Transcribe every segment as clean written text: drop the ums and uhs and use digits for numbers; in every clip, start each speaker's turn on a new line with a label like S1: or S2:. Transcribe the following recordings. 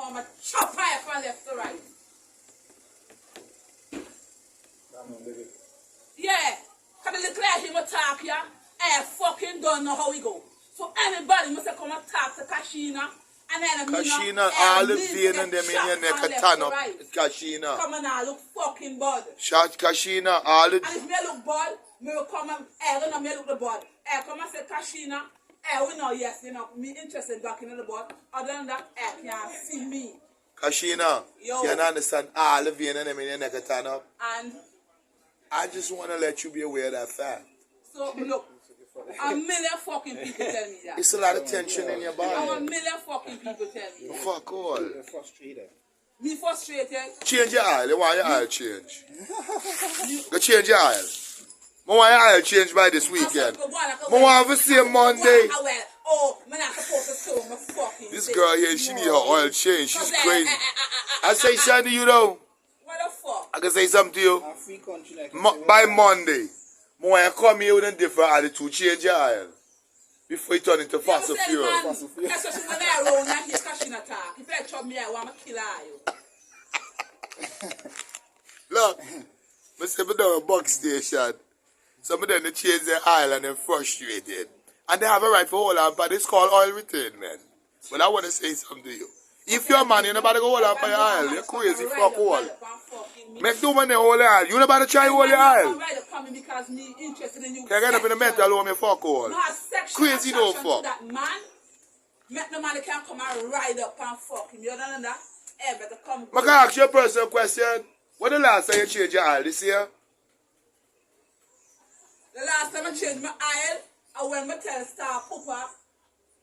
S1: I'm a chop fire from left to right. Yeah. Because the little him attack here, I fucking don't know how we go. So anybody must come and talk to Kashina. And then
S2: Kashina, all the vein and them in your neck a turn up. Kashina.
S1: Come on now, look fucking bad.
S2: Shot Kashina, all the...
S1: And if me look bad, me will come and don't know me look the bad. Come and say Kashina, we know yes, you know, me interested back in the bad. Other than that, can't see me.
S2: Kashina,
S1: yo,
S2: you understand all the vein and them in your neck a turn up.
S1: And
S2: I just want to let you be aware of that fact.
S1: So look, a million fucking people tell me that.
S2: It's a lot of tension in your body.
S1: A million fucking people tell me that.
S2: Fuck all.
S3: You're frustrated.
S1: Me frustrated.
S2: Change your aisle. You want your aisle change. Go change your aisle. I want your aisle change by this weekend. I want to see Monday.
S1: Oh, I'm not supposed to sew my fucking
S2: This girl here, she need her oil change. She's crazy. I say something to you though.
S1: What the fuck?
S2: I can say something to you.
S3: A free country like
S2: By Monday, I want to come here with a different attitude. Change your aisle. Before you turn into fossil fuel.
S1: That's what when I roll and hear Kashina talk. If I chop me, I want to kill you.
S2: Look, I step down a box station. Some of them they change their aisle and they're frustrated. And they have a right for hold on, but it's called oil retainment. But I want to say something to you. If you're a man, you're not about to go hold on for your aisle. You're crazy, fuck all. Make two men hold your aisle. You're not about to try hold your aisle. Can you get up in the mental home, you fuck all. Crazy no fuck.
S1: Make no man can come and ride up and fuck him. You don't know that? Better come.
S2: I can ask you a personal question. When the last time you changed your aisle this year?
S1: The last time I changed my aisle, I went to tell Star Cooper,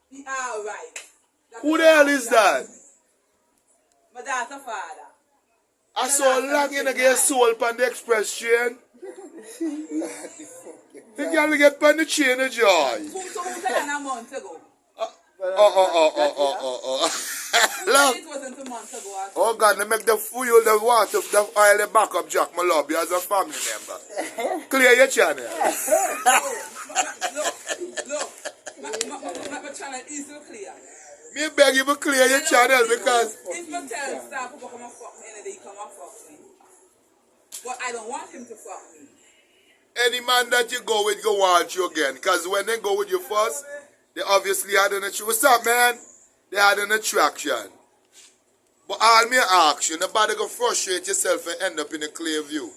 S1: he alright.
S2: Who the hell is that?
S1: My daughter's father.
S2: I saw long in to get soul on the express train. The girl will get on the train of joy.
S1: Who told a month ago?
S2: Look.
S1: It wasn't a month ago.
S2: Oh God, they make the fuel, the water, the oil, the backup jack, my love you as a family member. Clear your channel.
S1: Look. My channel is so clear.
S2: Me beg you to clear your channel because...
S1: If my tell Star Papa come and fuck me, and he come and fuck me. But I don't want him to fuck me.
S2: Any man that you go with, go want you again. Because when they go with you first, they obviously had an attraction. What's up, man? They had an attraction. But all me ask you, nobody go frustrate yourself and end up in a clear view.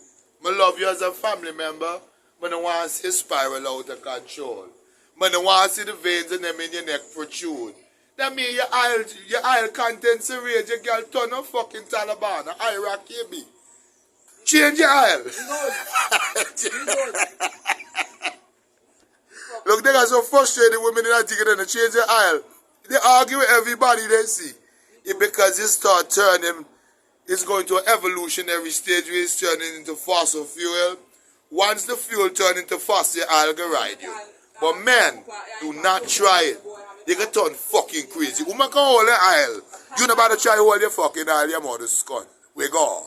S2: I love you as a family member, but I want to see it spiral out of control. But I want to see the veins in them in your neck protrude. That means your aisle contents rage, your girl turn on fucking Taliban, Iraq KB. Change your aisle. Look, they got so frustrated women in that ticket and they change their aisle. They argue with everybody they see. It because it start turning, it's going to an evolutionary stage where it's turning into fossil fuel. Once the fuel turn into fossil, your aisle can ride you. But men, do not try it. You can turn fucking crazy. Woman can hold the aisle. You know about to try to hold your fucking aisle, your mother's scorn. We go.